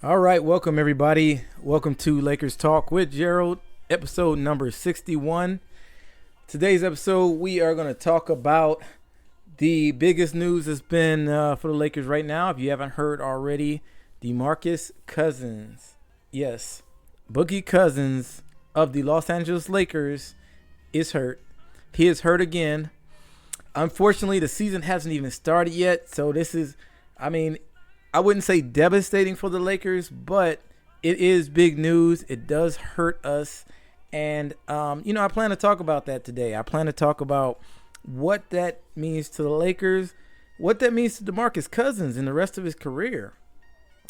All right, welcome everybody. Welcome to Lakers Talk with Gerald, episode number 61. Today's episode, we are going to talk about the biggest news that's been for the Lakers right now. If you haven't heard already, DeMarcus Cousins. Yes, Boogie Cousins of the Los Angeles Lakers is hurt. He is hurt again. Unfortunately, the season hasn't even started yet, so this is, I wouldn't say devastating for the Lakers, but it is big news. It does hurt us. And, I plan to talk about that today. I plan to talk about what that means to the Lakers, what that means to DeMarcus Cousins and the rest of his career.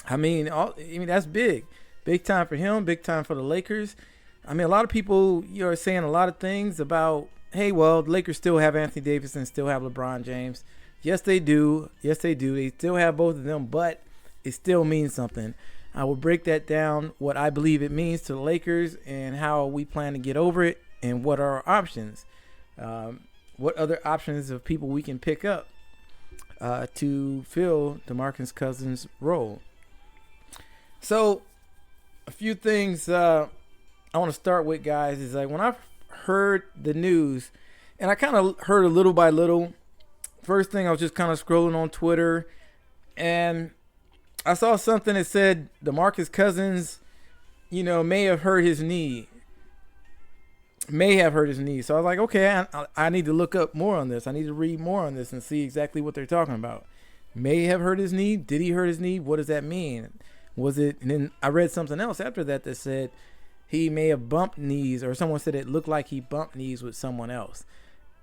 That's big. Big time for him, big time for the Lakers. A lot of people are saying a lot of things about, hey, well, the Lakers still have Anthony Davis and still have LeBron James. Yes, they do. Yes, they do. They still have both of them, but it still means something. I will break that down, what I believe it means to the Lakers and how we plan to get over it and what are our options. What other options of people we can pick up to fill DeMarcus Cousins' role. So a few things I want to start with, guys, is like when I heard the news, and I kind of heard a little by little. First thing, I was just kind of scrolling on Twitter, and I saw something that said DeMarcus Cousins, may have hurt his knee. So I was like, okay, I need to look up more on this. I need to read more on this and see exactly what they're talking about. May have hurt his knee. Did he hurt his knee? What does that mean? Was it? And then I read something else after that said he may have bumped knees, or someone said it looked like he bumped knees with someone else.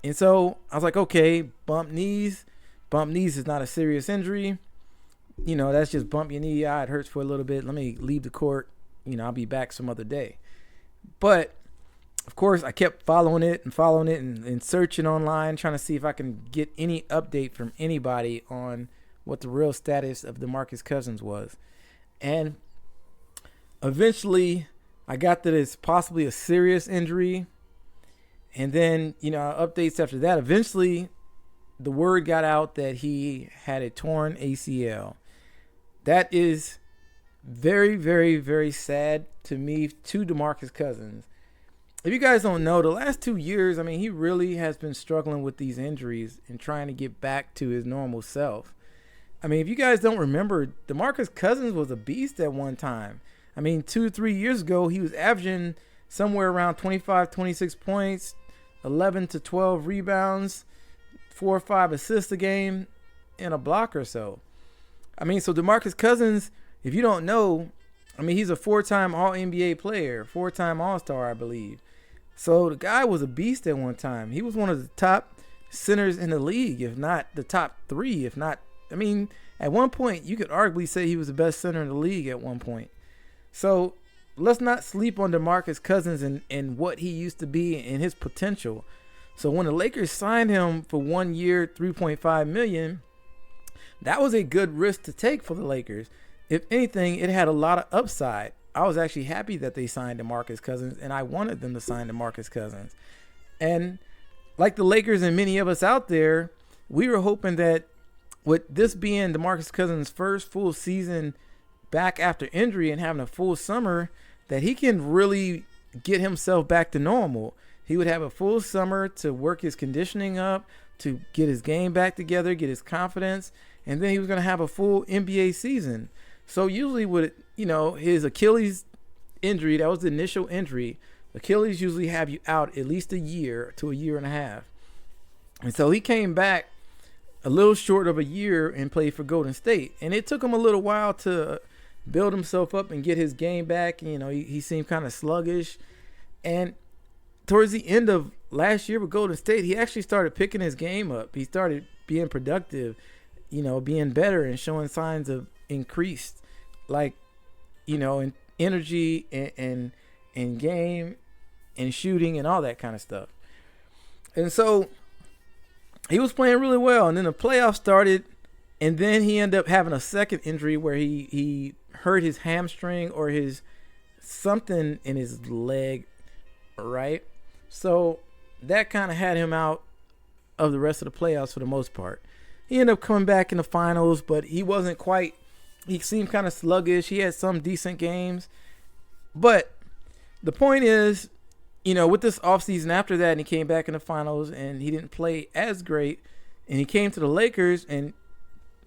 And so I was like, okay, bump knees. Bump knees is not a serious injury. That's just bump your knee. It hurts for a little bit. Let me leave the court. I'll be back some other day. But, of course, I kept following it and searching online, trying to see if I can get any update from anybody on what the real status of DeMarcus Cousins was. And eventually, I got that it's possibly a serious injury. And then, updates after that. Eventually, the word got out that he had a torn ACL. That is very, very, very sad to me, to DeMarcus Cousins. If you guys don't know, the last 2 years, he really has been struggling with these injuries and trying to get back to his normal self. If you guys don't remember, DeMarcus Cousins was a beast at one time. 2-3 years ago, he was averaging somewhere around 25, 26 points, 11 to 12 rebounds, 4 or 5 assists a game, and a block or so. So DeMarcus Cousins, if you don't know, he's a 4-time All-NBA player, 4-time All-Star, I believe. So the guy was a beast at one time. He was one of the top centers in the league, if not the top 3, if not, at one point, you could arguably say he was the best center in the league at one point. So let's not sleep on DeMarcus Cousins and what he used to be and his potential. So when the Lakers signed him for 1 year, $3.5 million, that was a good risk to take for the Lakers. If anything, it had a lot of upside. I was actually happy that they signed DeMarcus Cousins, and I wanted them to sign DeMarcus Cousins. And like the Lakers and many of us out there, we were hoping that with this being DeMarcus Cousins' first full season back after injury and having a full summer, that he can really get himself back to normal. He would have a full summer to work his conditioning up, to get his game back together, get his confidence, and then he was going to have a full NBA season. So usually with, his Achilles injury, that was the initial injury, Achilles usually have you out at least a year to a year and a half. And so he came back a little short of a year and played for Golden State. And it took him a little while to build himself up and get his game back. He seemed kind of sluggish. And towards the end of last year with Golden State, he actually started picking his game up. He started being productive, being better and showing signs of increased, in energy and game and shooting and all that kind of stuff. And so he was playing really well. And then the playoffs started, and then he ended up having a second injury where he hurt his hamstring or his something in his leg, right? So that kind of had him out of the rest of the playoffs for the most part. He ended up coming back in the finals, but he wasn't quite He seemed kind of sluggish. He had some decent games. But the point is, with this offseason after that, and he came back in the finals and he didn't play as great, and he came to the Lakers, and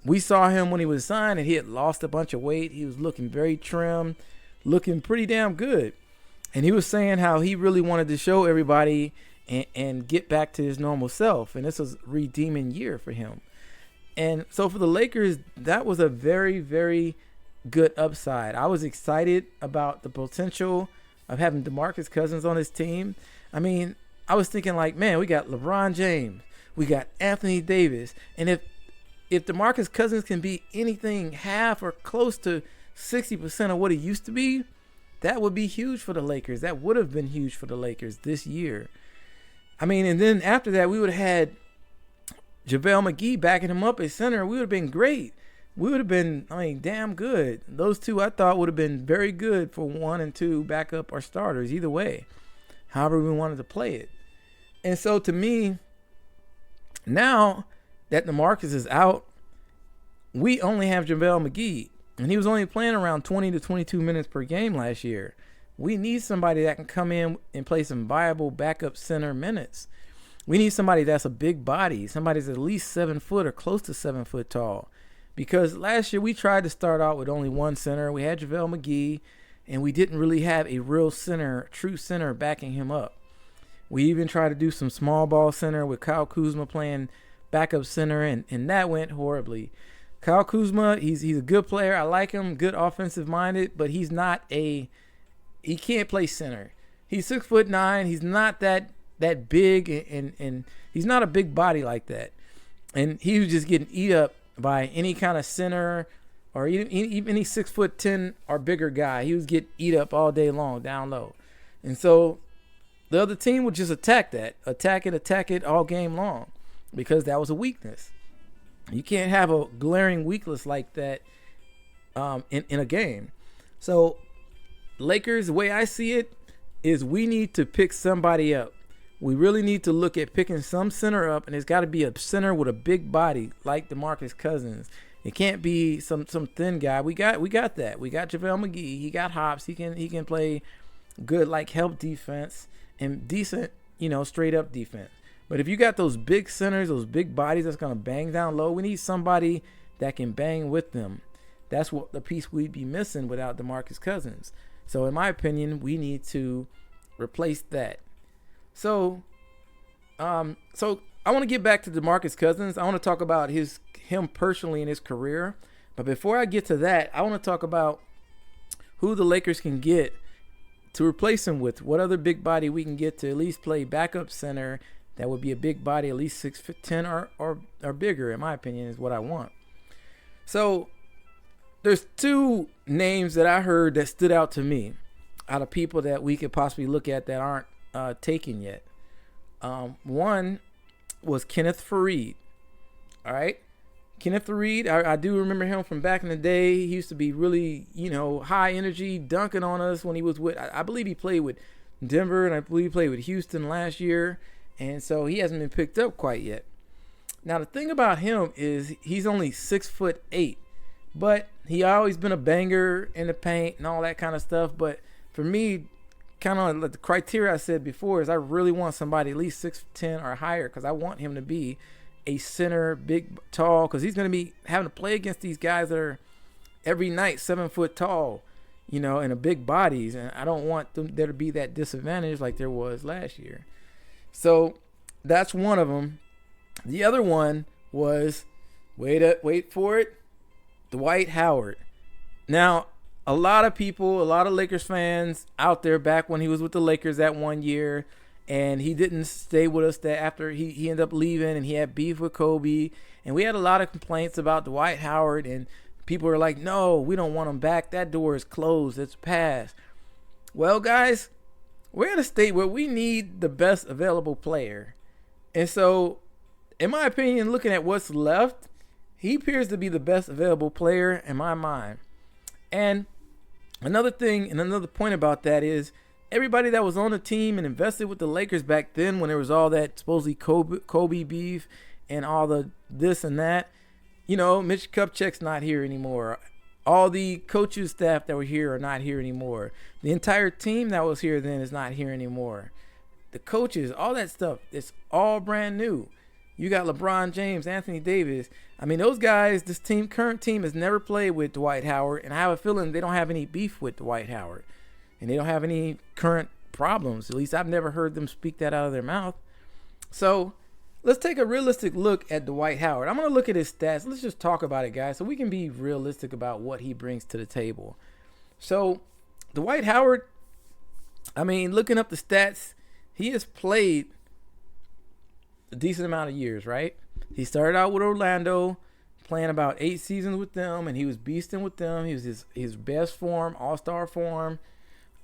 we saw him when he was signed, and he had lost a bunch of weight. He was looking very trim, looking pretty damn good. And he was saying how he really wanted to show everybody and get back to his normal self. And this was a redeeming year for him. And so for the Lakers, that was a very, very good upside. I was excited about the potential of having DeMarcus Cousins on his team. I mean, I was thinking like, man, we got LeBron James, we got Anthony Davis, and if DeMarcus Cousins can be anything half or close to 60% of what he used to be, that would be huge for the Lakers. That would have been huge for the Lakers this year. I mean, and then after that, we would have had JaVale McGee backing him up at center. We would have been great. We would have been, damn good. Those two I thought would have been very good for 1 and 2 backup or starters, either way, however we wanted to play it. And so to me, now that DeMarcus is out, we only have JaVale McGee, and he was only playing around 20 to 22 minutes per game last year. We need somebody that can come in and play some viable backup center minutes. We need somebody that's a big body, somebody that's at least 7 foot or close to 7 foot tall. Because last year we tried to start out with only one center. We had JaVale McGee, and we didn't really have a real center, true center backing him up. We even tried to do some small ball center with Kyle Kuzma playing backup center, and that went horribly. Kyle Kuzma, he's a good player. I like him, good offensive minded, but he can't play center. He's 6'9". He's not that big, and he's not a big body like that. And he was just getting eat up by any kind of center or even any 6'10" or bigger guy. He was getting eat up all day long down low. And so the other team would just attack it all game long, because that was a weakness. You can't have a glaring weakness like that in a game. So Lakers, the way I see it, is we need to pick somebody up. We really need to look at picking some center up, and it's got to be a center with a big body like DeMarcus Cousins. It can't be some thin guy. We got that. We got JaVale McGee. He got hops. He can play good help defense and decent, straight up defense. But if you got those big centers, those big bodies that's going to bang down low, we need somebody that can bang with them. That's what the piece we'd be missing without DeMarcus Cousins. So in my opinion, we need to replace that. So I want to get back to DeMarcus Cousins. I want to talk about him personally in his career. But before I get to that, I want to talk about who the Lakers can get to replace him with. What other big body we can get to at least play backup center that would be a big body, at least 6'10" or bigger, in my opinion, is what I want. So there's two names that I heard that stood out to me out of people that we could possibly look at that aren't taken yet. One was Kenneth Faried. All right. Kenneth Faried, I do remember him from back in the day. He used to be really, high energy, dunking on us when he was with, I believe he played with Denver, and I believe he played with Houston last year. And so he hasn't been picked up quite yet. Now, the thing about him is he's only 6'8", but he always been a banger in the paint and all that kind of stuff. But for me, kind of like the criteria I said before, is I really want somebody at least 6'10" or higher, because I want him to be a center, big, tall, because he's going to be having to play against these guys that are every night 7 foot tall, and a big bodies. And I don't want there to be that disadvantage like there was last year. So that's one of them. The other one was, wait for it, Dwight Howard. Now, a lot of Lakers fans out there back when he was with the Lakers that 1 year, and he didn't stay with us that after he ended up leaving, and he had beef with Kobe, and we had a lot of complaints about Dwight Howard, and people were like, no, we don't want him back. That door is closed. It's past. Well, guys, we're in a state where we need the best available player. And so, in my opinion, looking at what's left, he appears to be the best available player in my mind. And another thing and another point about that is everybody that was on the team and invested with the Lakers back then, when there was all that supposedly Kobe beef and all the this and that, Mitch Kupchak's not here anymore. All the coaching staff that were here are not here anymore. The entire team that was here then is not here anymore. The coaches, all that stuff, it's all brand new. You got LeBron James, Anthony Davis. I mean, those guys, this team, current team, has never played with Dwight Howard, and I have a feeling they don't have any beef with Dwight Howard, and they don't have any current problems. At least I've never heard them speak that out of their mouth. So let's take a realistic look at Dwight Howard. I'm going to look at his stats. Let's just talk about it, guys, so we can be realistic about what he brings to the table. So Dwight Howard, I mean, looking up the stats, he has played a decent amount of years, right? He started out with Orlando, playing about 8 seasons with them, and he was beasting with them. He was his best form, all-star form.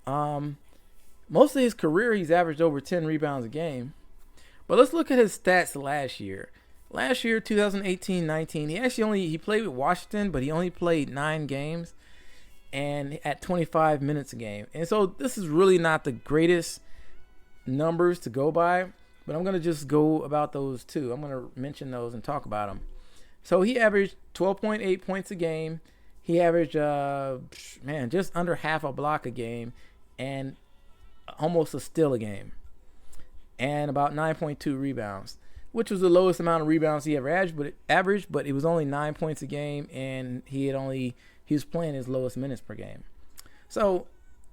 Most of his career, he's averaged over 10 rebounds a game. But let's look at his stats last year. Last year, 2018-19, he played with Washington, but he only played 9 games and at 25 minutes a game. And so this is really not the greatest numbers to go by, but I'm going to just go about those too. I'm going to mention those and talk about them. So he averaged 12.8 points a game. He averaged, just under half a block a game and almost a steal a game. And about 9.2 rebounds, which was the lowest amount of rebounds he ever averaged, but it was only 9 points a game, and he was playing his lowest minutes per game. So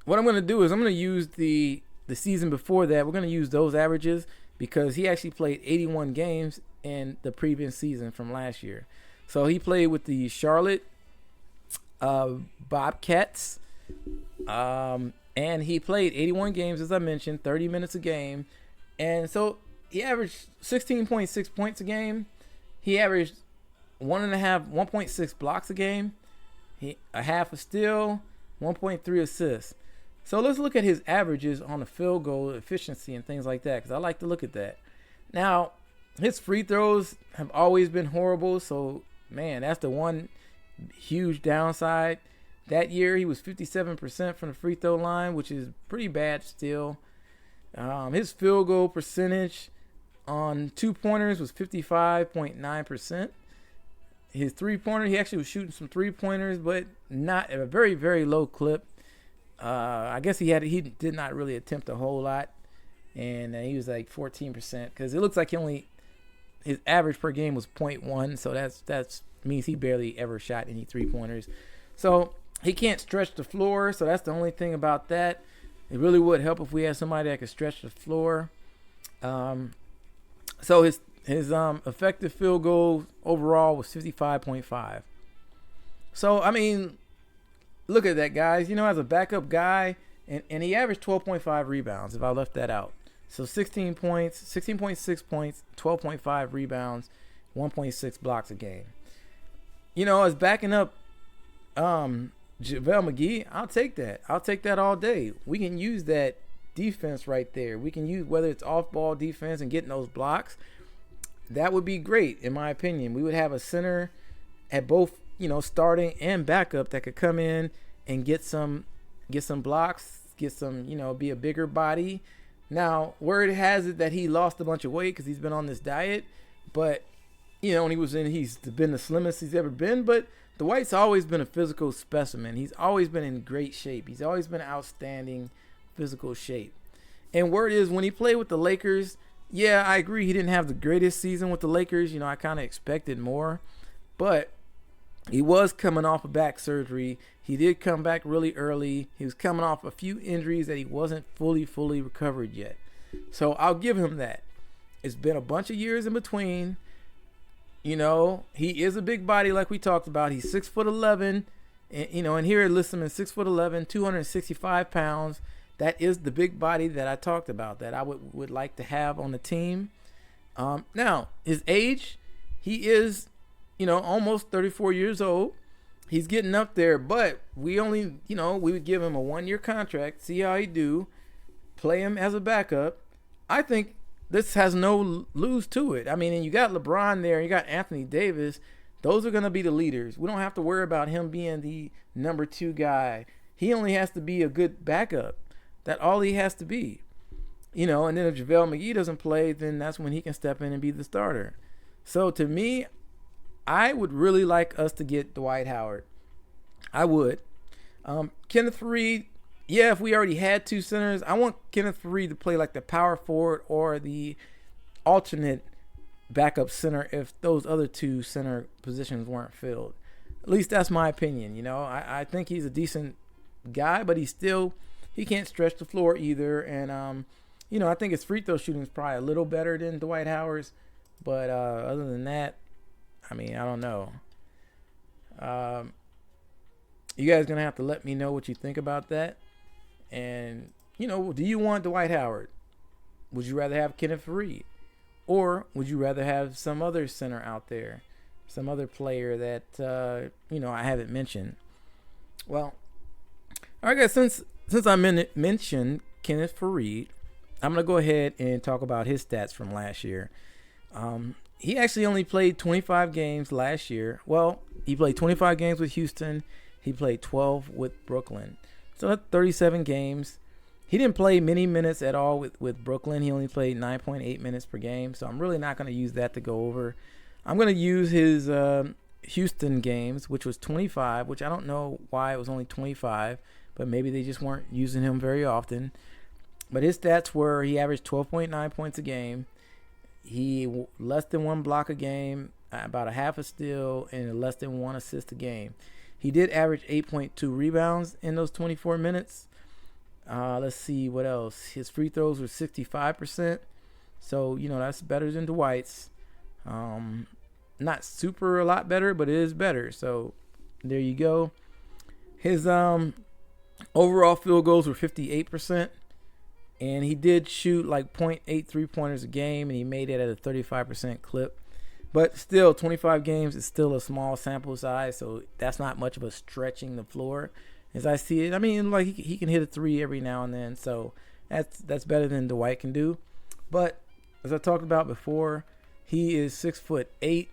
what I'm going to do is I'm going to use the season before that. We're going to use those averages because he actually played 81 games in the previous season from last year. So he played with the Charlotte Bobcats, and he played 81 games, as I mentioned, 30 minutes a game. And so he averaged 16.6 points a game. He averaged 1.6 blocks a game, a half a steal, 1.3 assists. So let's look at his averages on the field goal efficiency and things like that, because I like to look at that. Now, his free throws have always been horrible. So, man, that's the one huge downside. That year, he was 57% from the free throw line, which is pretty bad still. His field goal percentage on 2-pointers was 55.9%. His three-pointer, he actually was shooting some three-pointers, but not at a very, very low clip. I guess he did not really attempt a whole lot, and he was like 14% because it looks like his average per game was 0.1, so that's means he barely ever shot any three-pointers. So he can't stretch the floor, so that's the only thing about that. It really would help if we had somebody that could stretch the floor. So his effective field goal overall was 55.5. So, I mean, look at that, guys. As a backup guy, and he averaged 12.5 rebounds if I left that out. So 16 points, 16.6 points, 12.5 rebounds, 1.6 blocks a game. As backing up JaVale McGee, I'll take that. I'll take that all day. We can use that defense right there. We can use, whether it's off-ball defense and getting those blocks, that would be great, in my opinion. We would have a center at both, starting and backup that could come in and get some blocks, get some, be a bigger body. Now, word has it that he lost a bunch of weight because he's been on this diet, but, when he's been the slimmest he's ever been, but Dwight's always been a physical specimen. He's always been in great shape. He's always been outstanding physical shape. And word is, when he played with the Lakers, yeah, I agree he didn't have the greatest season with the Lakers. I kind of expected more. But he was coming off of back surgery. He did come back really early. He was coming off a few injuries that he wasn't fully recovered yet. So I'll give him that. It's been a bunch of years in between. He is a big body like we talked about. He's 6'11", and here list him at 6'11", 265 pounds. That is the big body that I talked about that I would like to have on the team. Now, his age, he is, almost 34 years old. He's getting up there, but we only, we would give him a 1-year contract, see how he do, play him as a backup. I think this has no lose to it. I mean, and you got LeBron there, you got Anthony Davis. Those are going to be the leaders. We don't have to worry about him being the number 2 guy. He only has to be a good backup. That's all he has to be. And then if JaVale McGee doesn't play, then that's when he can step in and be the starter. So to me, I would really like us to get Dwight Howard. I would. Kenneth Faried, yeah, if we already had two centers, I want Kenneth Faried to play like the power forward or the alternate backup center if those other two center positions weren't filled. At least that's my opinion. I think he's a decent guy, but he can't stretch the floor either. And, I think his free throw shooting is probably a little better than Dwight Howard's. But other than that, I don't know. You guys going to have to let me know what you think about that. And, do you want Dwight Howard? Would you rather have Kenneth Faried? Or would you rather have some other center out there? Some other player that, I haven't mentioned? Well, all right, guys, since I mentioned Kenneth Faried, I'm going to go ahead and talk about his stats from last year. He actually only played 25 games last year. Well, he played 25 games with Houston. He played 12 with Brooklyn. So that's 37 games. He didn't play many minutes at all with Brooklyn. He only played 9.8 minutes per game. So I'm really not going to use that to go over. I'm going to use his Houston games, which was 25, which I don't know why it was only 25, but maybe they just weren't using him very often. But his stats were he averaged 12.9 points a game. He less than one block a game, about a half a steal, and less than one assist a game. He did average 8.2 rebounds in those 24 minutes. Let's see what else. His free throws were 65%. So, that's better than Dwight's. Not super a lot better, but it is better. So, there you go. His overall field goals were 58%. And he did shoot like 0.8 3-pointers a game, and he made it at a 35% clip. But still, 25 games is still a small sample size, so that's not much of a stretching the floor as I see it. He can hit a three every now and then, so that's better than Dwight can do. But as I talked about before, he is 6'8",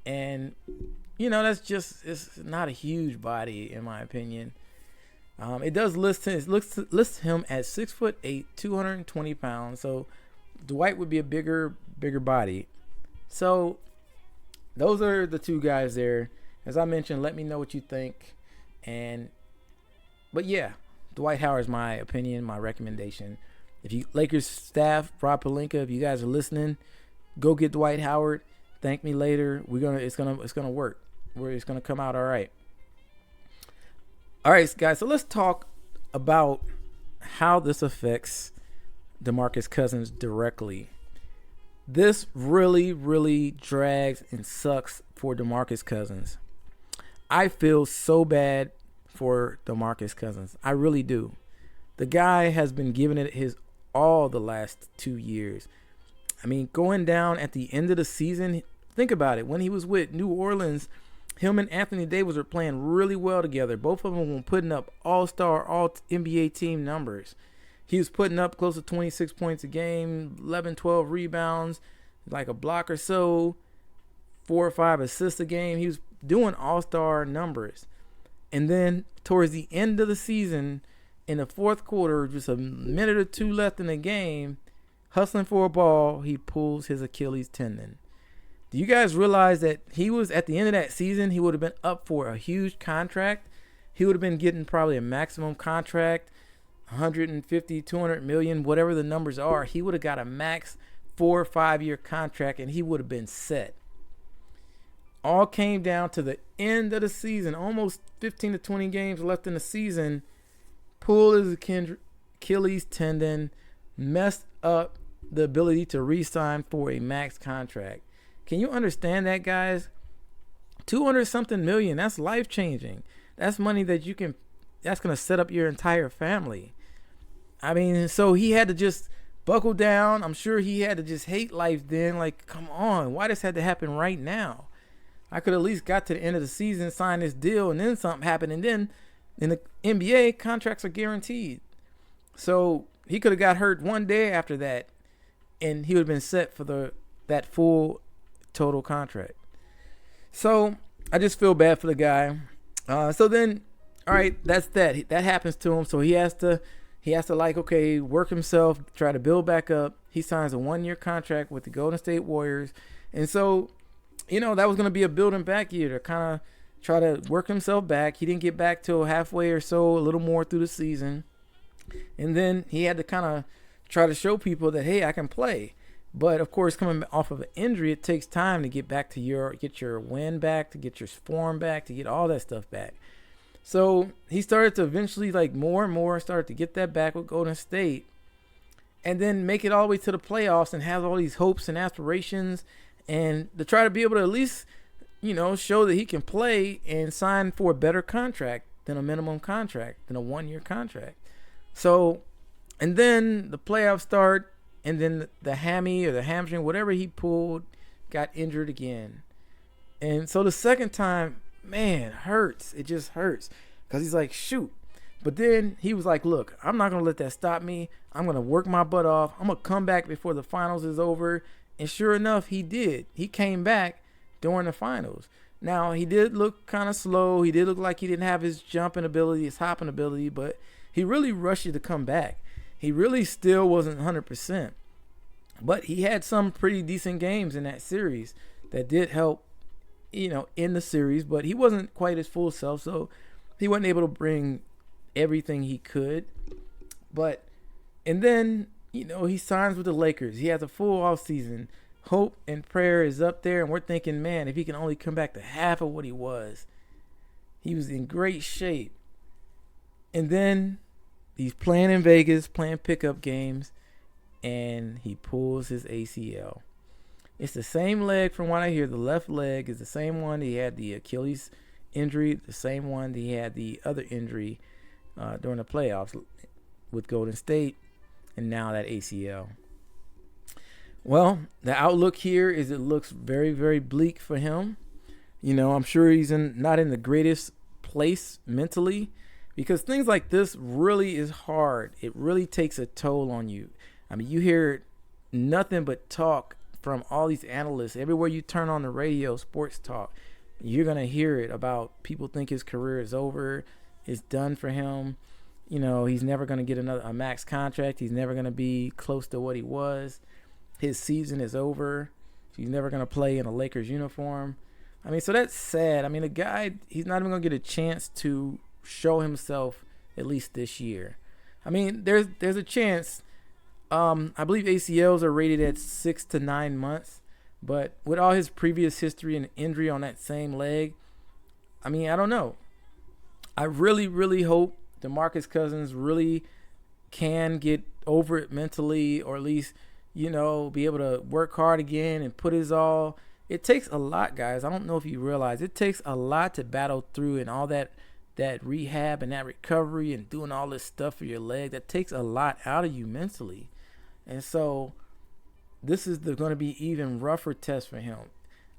and it's not a huge body in my opinion. It does list him at 6'8", 220 pounds. So Dwight would be a bigger body. So those are the two guys there. As I mentioned, let me know what you think. But yeah, Dwight Howard's my opinion, my recommendation. If you Lakers staff, Rob Pelinka, if you guys are listening, go get Dwight Howard. Thank me later. It's gonna work. It's gonna come out all right. All right, guys, so let's talk about how this affects DeMarcus Cousins directly. This really, really drags and sucks for DeMarcus Cousins. I feel so bad for DeMarcus Cousins. I really do. The guy has been giving it his all the last 2 years. Going down at the end of the season, think about it. When he was with New Orleans, him and Anthony Davis were playing really well together. Both of them were putting up all-star, all-NBA team numbers. He was putting up close to 26 points a game, 11, 12 rebounds, like a block or so, 4 or 5 assists a game. He was doing all-star numbers. And then towards the end of the season, in the fourth quarter, just a minute or two left in the game, hustling for a ball, he pulls his Achilles tendon. Do you guys realize that he was at the end of that season, he would have been up for a huge contract? He would have been getting probably a maximum contract, 150, 200 million, whatever the numbers are. He would have got a max 4 or 5 year contract, and he would have been set. All came down to the end of the season, almost 15 to 20 games left in the season. Pulled his Achilles tendon, messed up the ability to re-sign for a max contract. Can you understand that, guys? 200-something million, that's life-changing. That's money that's going to set up your entire family. So he had to just buckle down. I'm sure he had to just hate life then. Like, come on, why this had to happen right now? I could at least got to the end of the season, sign this deal, and then something happened. And then in the NBA, contracts are guaranteed. So he could have got hurt one day after that, and he would have been set for that full total contract. So I just feel bad for the guy. So then, all right, that's that. That happens to him. So he has to work himself, try to build back up. He signs a 1-year contract with the Golden State Warriors. And so, that was going to be a building back year to kind of try to work himself back. He didn't get back till halfway or so, a little more through the season. And then he had to kind of try to show people that, hey, I can play. But of course, coming off of an injury, it takes time to get back to get your win back, to get your form back, to get all that stuff back. So he started to eventually, like, more and more started to get that back with Golden State, and then make it all the way to the playoffs and have all these hopes and aspirations, and to try to be able to at least, show that he can play and sign for a better contract than a minimum contract, than a 1-year contract. So, and then the playoffs start, and then the hammy or the hamstring, whatever he pulled, got injured again. And so the second time, man, hurts. It just hurts. Because he's like, shoot. But then he was like, look, I'm not going to let that stop me. I'm going to work my butt off. I'm going to come back before the finals is over. And sure enough, he did. He came back during the finals. Now, he did look kind of slow. He did look like he didn't have his jumping ability, his hopping ability. But he really rushed you to come back. He really still wasn't 100%. But he had some pretty decent games in that series that did help, in the series. But he wasn't quite his full self, so he wasn't able to bring everything he could. And then, he signs with the Lakers. He has a full offseason. Hope and prayer is up there, and we're thinking, man, if he can only come back to half of what he was in great shape. And then he's playing in Vegas, playing pickup games, and he pulls his ACL. It's the same leg from what I hear. The left leg is the same one he had the Achilles injury, the same one he had the other injury during the playoffs with Golden State, and now that ACL. Well, the outlook here is it looks very, very bleak for him. I'm sure he's not in the greatest place mentally, because things like this really is hard. It really takes a toll on you. I mean, you hear nothing but talk from all these analysts. Everywhere you turn on the radio, sports talk, you're going to hear it about people think his career is over, it's done for him. He's never going to get a max contract. He's never going to be close to what he was. His season is over. He's never going to play in a Lakers uniform. I mean, so that's sad. I mean, the guy, he's not even going to get a chance to show himself at least this year. I mean, there's a chance. I believe ACLs are rated at 6 to 9 months. But with all his previous history and injury on that same leg, I mean, I don't know. I really, really hope DeMarcus Cousins really can get over it mentally, or at least, be able to work hard again and put his all. It takes a lot, guys. I don't know if you realize it takes a lot to battle through, and all that rehab and that recovery and doing all this stuff for your leg. That takes a lot out of you mentally. And so this is going to be even rougher test for him.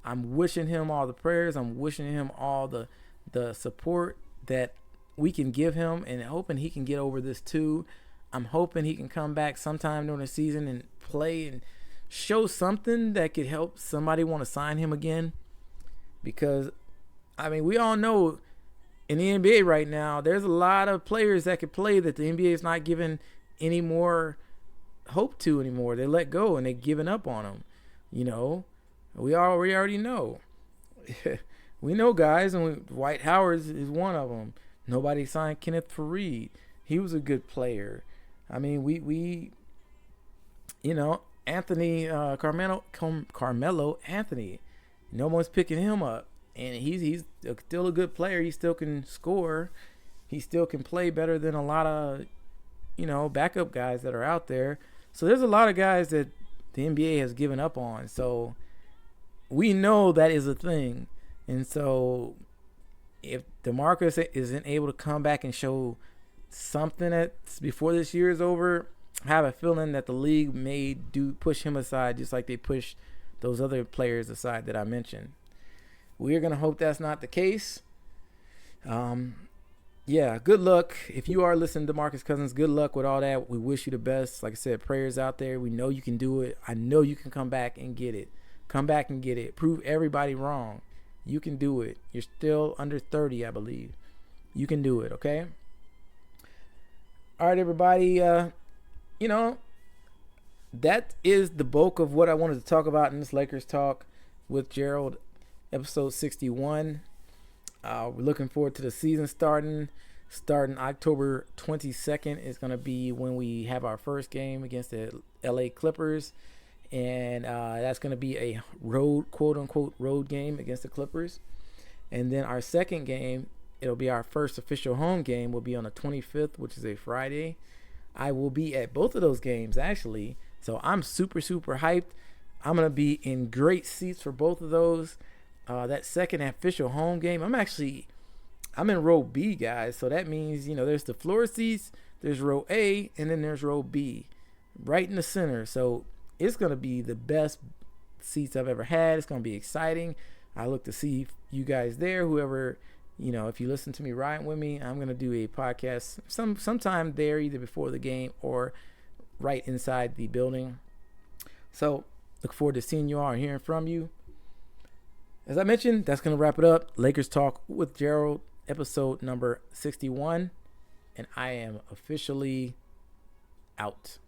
I'm wishing him all the prayers. I'm wishing him all the support that we can give him, and hoping he can get over this too. I'm hoping he can come back sometime during the season and play and show something that could help somebody want to sign him again. Because, I mean, we all know in the NBA right now, there's a lot of players that could play that the NBA is not giving any more hope to anymore. They let go and they're giving up on them. We already know. We know guys, and Dwight Howard is one of them. Nobody signed Kenneth Faried. He was a good player. I mean, we Anthony Carmelo Anthony. No one's picking him up, and he's still a good player. He still can score. He still can play better than a lot of backup guys that are out there. So there's a lot of guys that the NBA has given up on. So we know that is a thing, and so if DeMarcus isn't able to come back and show something that's before this year is over, I have a feeling that the league may push him aside, just like they push those other players aside that I mentioned. We're going to hope that's not the case. Yeah, good luck. If you are listening to DeMarcus Cousins, good luck with all that. We wish you the best. Like I said, prayers out there. We know you can do it. I know you can come back and get it. Come back and get it. Prove everybody wrong. You can do it. You're still under 30, I believe. You can do it, okay? All right, everybody. That is the bulk of what I wanted to talk about in this Lakers talk with Gerald, episode 61. We're looking forward to the season starting. Starting October 22nd is going to be when we have our first game against the LA Clippers. And that's going to be a road, quote unquote, road game against the Clippers. And then our second game, it'll be our first official home game, will be on the 25th, which is a Friday. I will be at both of those games, actually. So I'm super, super hyped. I'm going to be in great seats for both of those. That second official home game, I'm in row B, guys. So that means, there's the floor seats, there's row A, and then there's row B, right in the center. So it's going to be the best seats I've ever had. It's going to be exciting. I look to see you guys there, whoever, if you listen to me riding with me, I'm going to do a podcast sometime there, either before the game or right inside the building. So look forward to seeing you all and hearing from you. As I mentioned, that's going to wrap it up. Lakers Talk with Gerald, episode number 61. And I am officially out.